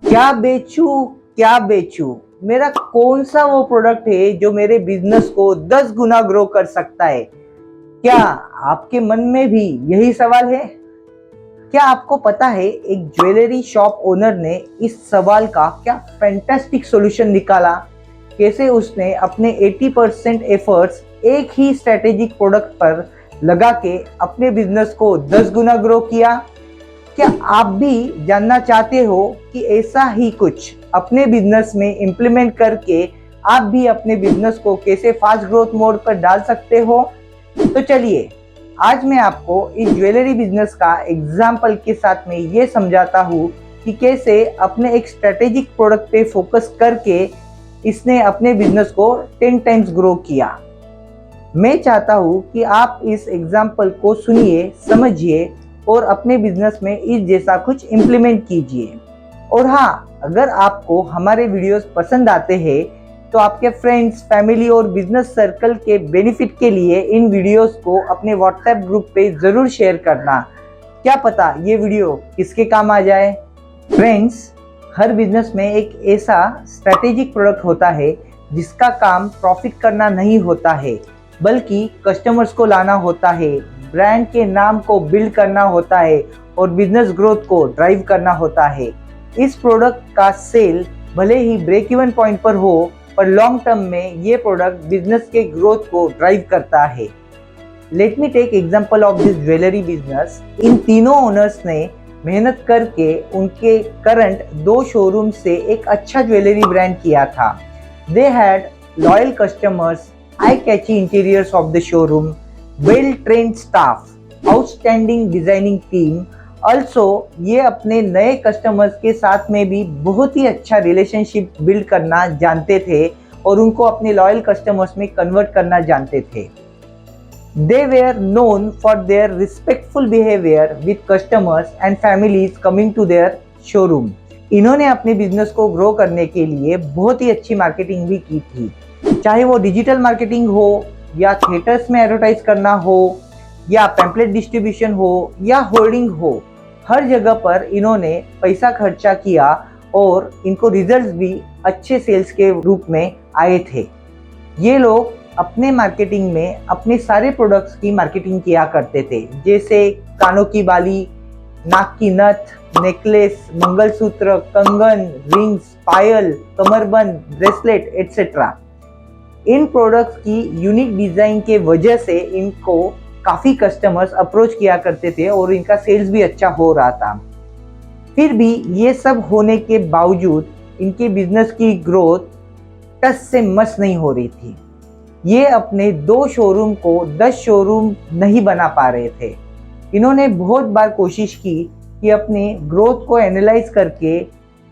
क्या बेचूं, क्या बेचूं? मेरा कौन सा वो प्रोडक्ट है जो मेरे बिजनेस को 10 गुना ग्रो कर सकता है? क्या आपके मन में भी यही सवाल है? क्या आपको पता है एक ज्वेलरी शॉप ओनर ने इस सवाल का क्या फैंटास्टिक सॉल्यूशन निकाला? कैसे उसने अपने 80% एफर्ट्स एक ही स्ट्रेटेजिक प्रोडक्ट पर लगा के अपने बिजनेस को 10 गुना ग्रो किया? क्या आप भी जानना चाहते हो कि ऐसा ही कुछ अपने बिजनेस में इम्प्लीमेंट करके आप भी अपने बिजनेस को कैसे फास्ट ग्रोथ मोड पर डाल सकते हो? तो चलिए, आज मैं आपको इस ज्वेलरी बिजनेस का एग्जाम्पल के साथ में ये समझाता हूँ कि कैसे अपने एक स्ट्रेटेजिक प्रोडक्ट पे फोकस करके इसने अपने बिजनेस को 10 टाइम्स ग्रो किया। मैं चाहता हूँ कि आप इस एग्जाम्पल को सुनिए, समझिए और अपने बिजनेस में इस जैसा कुछ इम्प्लीमेंट कीजिए। और हाँ, अगर आपको हमारे वीडियोस पसंद आते हैं तो आपके फ्रेंड्स, फैमिली और बिजनेस सर्कल के बेनिफिट के लिए इन वीडियोस को अपने व्हाट्सएप ग्रुप पे ज़रूर शेयर करना। क्या पता ये वीडियो किसके काम आ जाए। फ्रेंड्स, हर बिजनेस में एक ऐसा स्ट्रेटेजिक प्रोडक्ट होता है जिसका काम प्रॉफिट करना नहीं होता है, बल्कि कस्टमर्स को लाना होता है, ब्रांड के नाम को बिल्ड करना होता है और बिजनेस ग्रोथ को ड्राइव करना होता है। इस प्रोडक्ट का सेल भले ही ब्रेक इवन पॉइंट पर हो, पर लॉन्ग टर्म में ये प्रोडक्ट बिजनेस के ग्रोथ को ड्राइव करता है। Let me take example of this jewellery business. इन तीनों ओनर्स ने मेहनत करके उनके करंट 2 शोरूम से एक अच्छा ज्वेलरी ब्रांड किया था। They had loyal customers, eye catchy interiors of the showroom, well trained staff, outstanding designing team। also ये अपने नए कस्टमर्स के साथ में भी बहुत ही अच्छा रिलेशनशिप बिल्ड करना जानते थे और उनको अपने लॉयल कस्टमर्स में कन्वर्ट करना जानते थे। They were known for their respectful behavior with customers and families coming to their showroom। इन्होंने अपने बिजनेस को ग्रो करने के लिए बहुत ही अच्छी मार्केटिंग भी की थी, चाहे वो डिजिटल मार्केटिंग हो या थिएटर्स में एडवर्टाइज करना हो या पैम्पलेट डिस्ट्रीब्यूशन हो या होर्डिंग हो। हर जगह पर इन्होंने पैसा खर्चा किया और इनको रिजल्ट्स भी अच्छे सेल्स के रूप में आए थे। ये लोग अपने मार्केटिंग में अपने सारे प्रोडक्ट्स की मार्केटिंग किया करते थे, जैसे कानों की बाली, नाक की नथ, नेकलेस, मंगलसूत्र, कंगन, रिंग्स, पायल, कमरबंद, ब्रेसलेट एटसेट्रा। इन प्रोडक्ट्स की यूनिक डिज़ाइन के वजह से इनको काफ़ी कस्टमर्स अप्रोच किया करते थे और इनका सेल्स भी अच्छा हो रहा था। फिर भी ये सब होने के बावजूद इनके बिजनेस की ग्रोथ टस से मस नहीं हो रही थी। ये अपने 2 शोरूम को 10 शोरूम नहीं बना पा रहे थे। इन्होंने बहुत बार कोशिश की कि अपने ग्रोथ को एनालाइज करके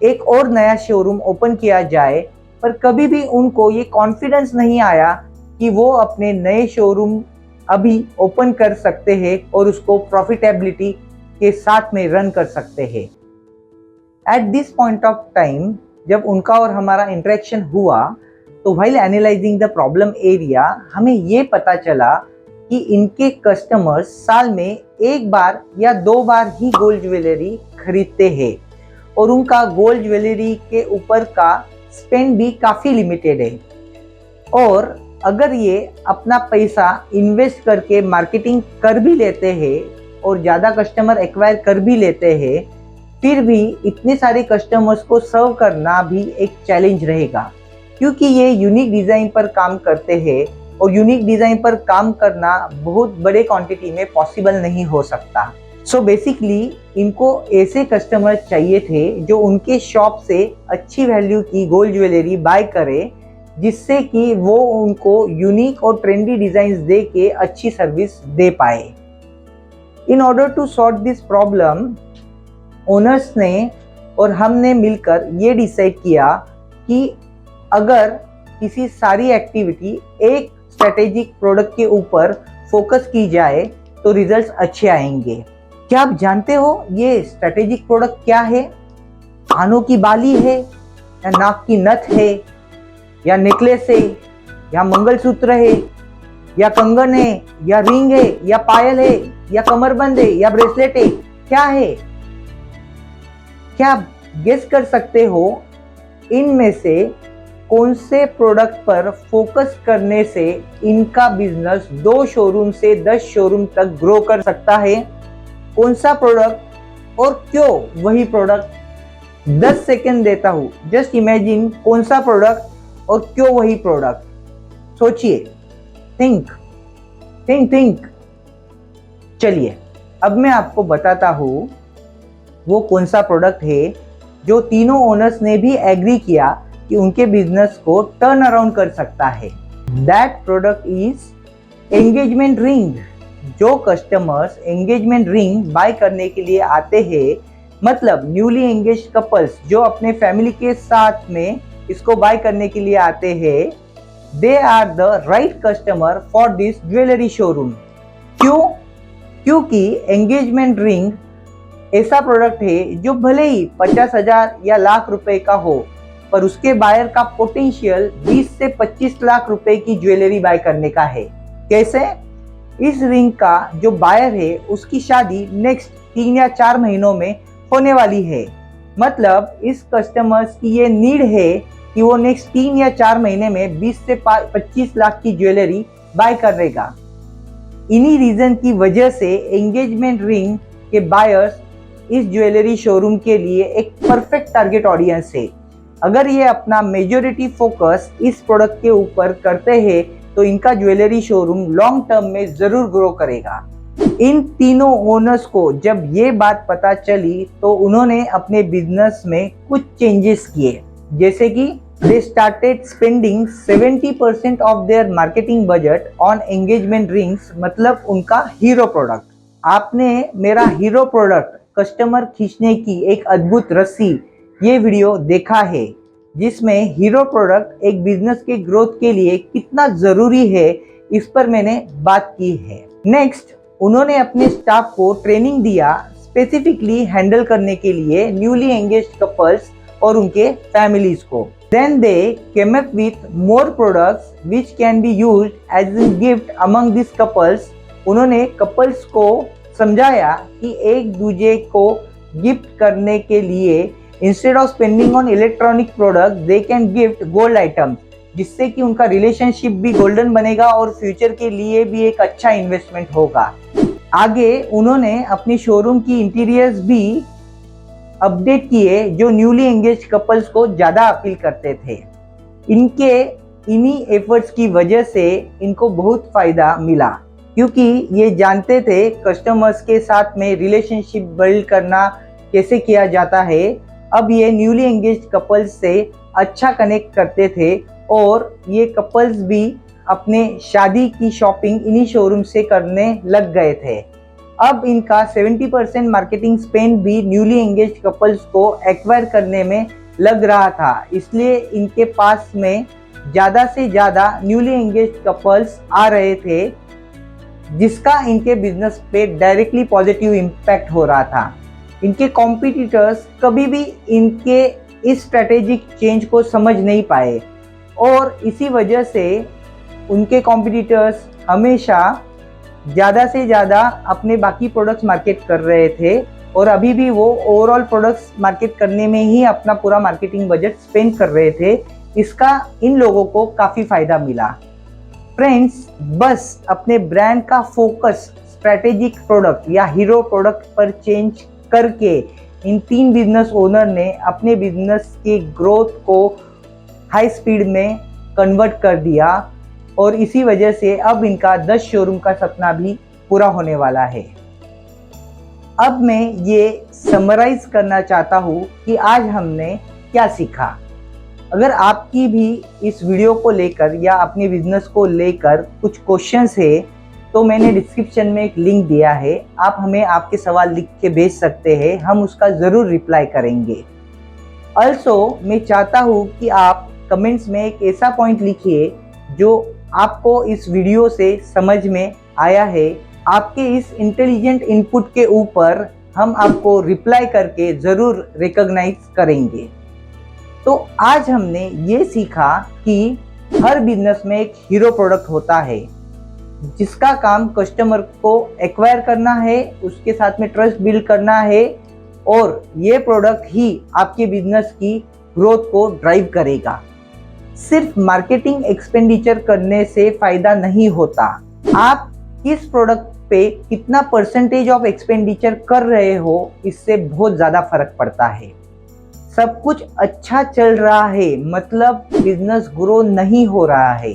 एक और नया शोरूम ओपन किया जाए, पर कभी भी उनको ये कॉन्फिडेंस नहीं आया कि वो अपने नए शोरूम अभी ओपन कर सकते हैं और उसको प्रॉफिटेबिलिटी के साथ में रन कर सकते हैं। At this point of time जब उनका और हमारा इंटरेक्शन हुआ तो while analysing the problem area हमें ये पता चला कि इनके कस्टमर्स साल में 1 बार या 2 बार ही गोल्ड ज्वेलरी खरीदते हैं और उनका गोल्ड ज्वेलरी के ऊपर का स्पेंड भी काफ़ी लिमिटेड है। और अगर ये अपना पैसा इन्वेस्ट करके मार्केटिंग कर भी लेते हैं और ज़्यादा कस्टमर एक्वायर कर भी लेते हैं, फिर भी इतने सारे कस्टमर्स को सर्व करना भी एक चैलेंज रहेगा, क्योंकि ये यूनिक डिज़ाइन पर काम करते हैं और यूनिक डिज़ाइन पर काम करना बहुत बड़े क्वांटिटी में पॉसिबल नहीं हो सकता। सो बेसिकली इनको ऐसे कस्टमर चाहिए थे जो उनके शॉप से अच्छी वैल्यू की गोल्ड ज्वेलरी बाय करे, जिससे कि वो उनको यूनिक और ट्रेंडी डिज़ाइंस दे के अच्छी सर्विस दे पाए। In order to sort this problem, owners ने और हमने मिलकर ये डिसाइड किया कि अगर किसी सारी एक्टिविटी एक स्ट्रेटेजिक प्रोडक्ट के ऊपर फोकस की जाए तो रिजल्ट्स अच्छे आएंगे। क्या आप जानते हो ये स्ट्रेटेजिक प्रोडक्ट क्या है? कानों की बाली है या नाक की नथ है या नेकलेस है या मंगलसूत्र है या कंगन है या रिंग है या पायल है या कमरबंद है या ब्रेसलेट है? क्या है? क्या गेस कर सकते हो इनमें से कौन से प्रोडक्ट पर फोकस करने से इनका बिजनेस 2 शोरूम से 10 शोरूम तक ग्रो कर सकता है? कौन सा प्रोडक्ट और क्यों वही प्रोडक्ट? 10 सेकंड देता हूँ, जस्ट इमेजिन कौन सा प्रोडक्ट और क्यों वही प्रोडक्ट। सोचिए, थिंक थिंक थिंक। चलिए अब मैं आपको बताता हूँ वो कौन सा प्रोडक्ट है जो तीनों ओनर्स ने भी एग्री किया कि उनके बिजनेस को टर्न अराउंड कर सकता है। That product is engagement ring. जो कस्टमर्स एंगेजमेंट रिंग बाय करने के लिए आते हैं, मतलब न्यूली एंगेज कपल्स जो अपने फैमिली के साथ में इसको बाय करने के लिए आते हैं, they are the right customer for this jewellery showroom. क्यों? क्योंकि एंगेजमेंट रिंग ऐसा प्रोडक्ट है जो भले ही 50,000 या लाख रुपए का हो, पर उसके बायर का पोटेंशियल 20 से 25 लाख रुपए की ज्वेलरी बाय करने का है। कैसे? इस रिंग का जो बायर है उसकी शादी नेक्स्ट 3 या 4 महीनों में होने वाली है। मतलब इस कस्टमर्स की ये नीड है कि वो नेक्स्ट 3 या 4 महीने में 20 से 25 लाख की ज्वेलरी बाय करेगा। इन्हीं रीजन की वजह से एंगेजमेंट रिंग के बायर्स इस ज्वेलरी शोरूम के लिए एक परफेक्ट टारगेट ऑडियंस है। अगर ये अपना मेजॉरिटी फोकस इस प्रोडक्ट के ऊपर करते हैं तो इनका ज्वेलरी शोरूम लॉन्ग टर्म में जरूर ग्रो करेगा। इन तीनों ओनर्स को जब ये बात पता चली तो उन्होंने अपने बिजनेस में कुछ चेंजेस किए, जैसे कि they started spending 70% of their marketing budget on engagement rings, मतलब उनका हीरो प्रोडक्ट। आपने मेरा हीरो प्रोडक्ट कस्टमर खींचने की एक अद्भुत रस्सी ये वीडियो देखा है, जिसमें हीरो प्रोडक्ट एक बिजनेस के ग्रोथ के लिए कितना जरूरी है इस पर मैंने बात की है। नेक्स्ट, उन्होंने अपने स्टाफ को ट्रेनिंग दिया स्पेसिफिकली हैंडल करने के लिए न्यूली एंगेज्ड कपल्स और उनके फैमिलीज को। Then they came up with more products which can be used as a gift among these couples. उन्होंने कपल्स को समझाया कि एक दूसरे को गिफ्ट करने के लिए instead of spending on electronic product they can gift gold items, जिससे कि उनका रिलेशनशिप भी गोल्डन बनेगा और फ्यूचर के लिए भी एक अच्छा इन्वेस्टमेंट होगा। आगे उन्होंने अपनी शोरूम की इंटीरियर्स भी अपडेट किए जो न्यूली एंगेज कपल्स को ज़्यादा अपील करते थे। इन्हीं एफर्ट्स की वजह से इनको बहुत फ़ायदा मिला, क्योंकि ये जानते थे कस्टमर्स के साथ में रिलेशनशिप बिल्ड करना कैसे किया जाता है। अब ये न्यूली एंगेज कपल्स से अच्छा कनेक्ट करते थे और ये कपल्स भी अपने शादी की शॉपिंग इन्हीं शोरूम से करने लग गए थे। अब इनका 70% मार्केटिंग स्पेंड भी न्यूली एंगेज कपल्स को एक्वायर करने में लग रहा था, इसलिए इनके पास में ज़्यादा से ज़्यादा न्यूली एंगेज कपल्स आ रहे थे, जिसका इनके बिजनेस पे डायरेक्टली पॉजिटिव इम्पैक्ट हो रहा था। इनके कॉम्पिटिटर्स कभी भी इनके इस स्ट्रेटेजिक चेंज को समझ नहीं पाए और इसी वजह से उनके कॉम्पिटिटर्स हमेशा ज़्यादा से ज़्यादा अपने बाकी प्रोडक्ट्स मार्केट कर रहे थे और अभी भी वो ओवरऑल प्रोडक्ट्स मार्केट करने में ही अपना पूरा मार्केटिंग बजट स्पेंड कर रहे थे। इसका इन लोगों को काफ़ी फ़ायदा मिला। फ्रेंड्स, बस अपने ब्रांड का फोकस स्ट्रैटेजिक प्रोडक्ट या हीरो प्रोडक्ट पर चेंज करके इन 3 बिजनेस ओनर ने अपने बिजनेस के ग्रोथ को हाई स्पीड में कन्वर्ट कर दिया और इसी वजह से अब इनका 10 शोरूम का सपना भी पूरा होने वाला है। अब मैं ये समराइज करना चाहता हूँ कि आज हमने क्या सीखा। अगर आपकी भी इस वीडियो को लेकर या अपने बिजनेस को लेकर कुछ क्वेश्चंस है तो मैंने डिस्क्रिप्शन में एक लिंक दिया है, आप हमें आपके सवाल लिख के भेज सकते हैं, हम उसका ज़रूर रिप्लाई करेंगे। ऑल्सो मैं चाहता हूँ कि आप कमेंट्स में एक ऐसा पॉइंट लिखिए जो आपको इस वीडियो से समझ में आया है। आपके इस इंटेलिजेंट इनपुट के ऊपर हम आपको रिप्लाई करके ज़रूर रिकॉग्नाइज करेंगे। तो आज हमने ये सीखा कि हर बिजनेस में एक हीरो प्रोडक्ट होता है जिसका काम कस्टमर को एक्वायर करना है, उसके साथ में ट्रस्ट बिल्ड करना है और ये प्रोडक्ट ही आपके बिजनेस की ग्रोथ को ड्राइव करेगा। सिर्फ मार्केटिंग एक्सपेंडिचर करने से फायदा नहीं होता, आप किस प्रोडक्ट पे कितना परसेंटेज ऑफ एक्सपेंडिचर कर रहे हो इससे बहुत ज़्यादा फर्क पड़ता है। सब कुछ अच्छा चल रहा है मतलब बिजनेस ग्रो नहीं हो रहा है।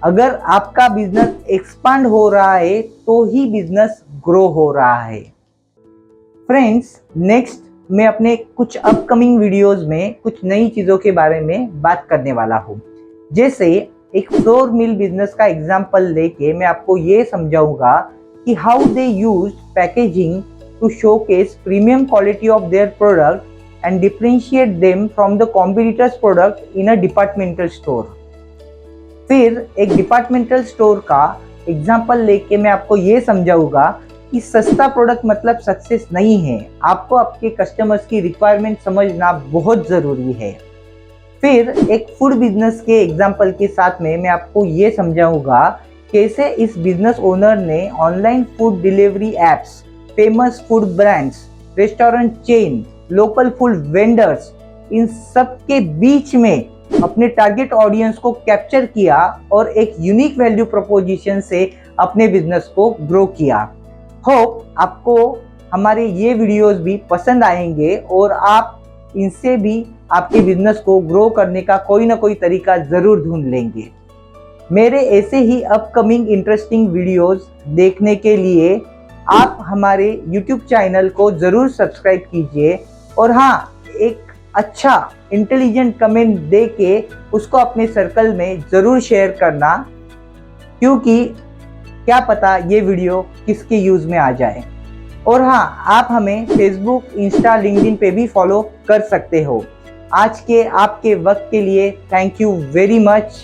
अगर आपका बिजनेस एक्सपांड हो रहा है तो ही बिजनेस ग्रो हो रहा है। फ्रेंड्स, नेक्स्ट मैं अपने कुछ अपकमिंग वीडियोस में कुछ नई चीज़ों के बारे में बात करने वाला हूँ। जैसे एक फ्लोर मिल बिजनेस का एग्जांपल लेके मैं आपको ये समझाऊंगा कि how they use packaging to showcase premium quality of their product and differentiate them from the competitors product in a departmental store. फिर एक डिपार्टमेंटल स्टोर का एग्जांपल लेके मैं आपको ये समझाऊंगा कि सस्ता प्रोडक्ट मतलब सक्सेस नहीं है। आपको आपके कस्टमर्स की रिक्वायरमेंट समझना बहुत ज़रूरी है। फिर एक फूड बिजनेस के एग्जांपल के साथ में मैं आपको ये समझाऊंगा कैसे इस बिजनेस ओनर ने online food delivery apps, famous food brands, restaurant chain, local food vendors, इन सब के बीच में अपने टारगेट ऑडियंस को कैप्चर किया और एक यूनिक वैल्यू प्रोपोजिशन से अपने बिजनेस को ग्रो किया। होप आपको हमारे ये वीडियोस भी पसंद आएंगे और आप इनसे भी आपके बिजनेस को ग्रो करने का कोई ना कोई तरीका ज़रूर ढूंढ लेंगे। मेरे ऐसे ही अपकमिंग इंटरेस्टिंग वीडियोस देखने के लिए आप हमारे YouTube चैनल को ज़रूर सब्सक्राइब कीजिए और हाँ, एक अच्छा इंटेलिजेंट कमेंट दे के उसको अपने सर्कल में ज़रूर शेयर करना, क्योंकि क्या पता ये वीडियो किसके यूज़ में आ जाए। और हाँ, आप हमें फेसबुक, इंस्टा, लिंक्डइन पे भी फॉलो कर सकते हो। आज के आपके वक्त के लिए थैंक यू वेरी मच।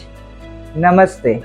नमस्ते।